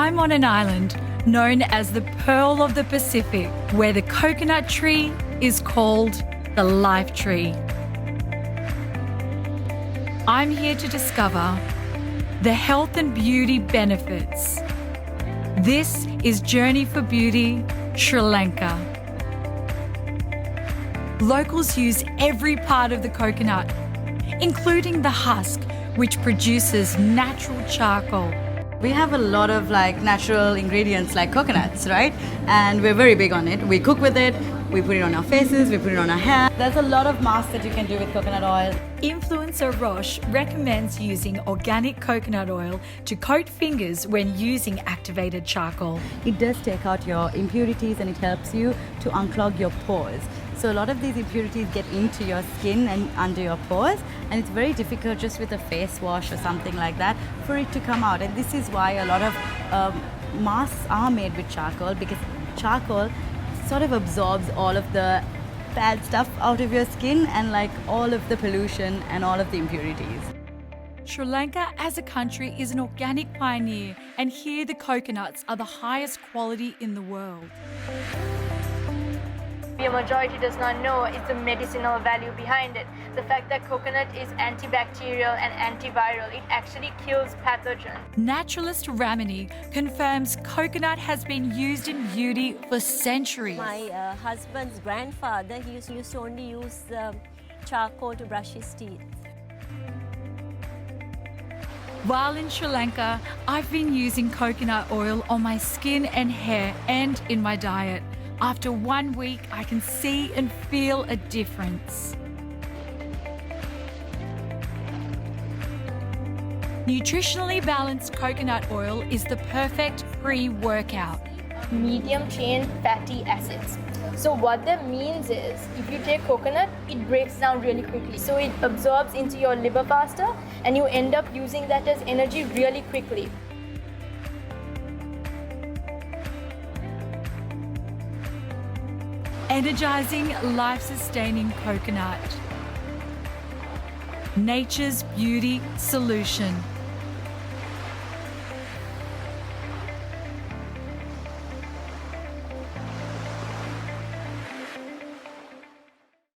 I'm on an island known as the Pearl of the Pacific, where the coconut tree is called the life tree. I'm here to discover the health and beauty benefits. This is Journey for Beauty, Sri Lanka. Locals use every part of the coconut, including the husk, which produces natural charcoal. We have a lot of natural ingredients like coconuts, right? And we're very big on it. We cook with it, we put it on our faces, we put it on our hair. There's a lot of masks that you can do with coconut oil. Influencer Rosh recommends using organic coconut oil to coat fingers when using activated charcoal. It does take out your impurities and it helps you to unclog your pores. So a lot of these impurities get into your skin and under your pores, and it's very difficult just with a face wash or something like that for it to come out. And this is why a lot of masks are made with charcoal, because charcoal sort of absorbs all of the bad stuff out of your skin and all of the pollution and all of the impurities. Sri Lanka as a country is an organic pioneer, and here the coconuts are the highest quality in the world. A majority does not know is the medicinal value behind it. The fact that coconut is antibacterial and antiviral, it actually kills pathogens. Naturalist Rushini confirms coconut has been used in beauty for centuries. My husband's grandfather, he used to only use charcoal to brush his teeth. While in Sri Lanka, I've been using coconut oil on my skin and hair and in my diet. After 1 week, I can see and feel a difference. Nutritionally balanced coconut oil is the perfect pre-workout. Medium chain fatty acids. So what that means is, if you take coconut, it breaks down really quickly. So it absorbs into your liver faster, and you end up using that as energy really quickly. Energizing, life-sustaining coconut. Nature's beauty solution.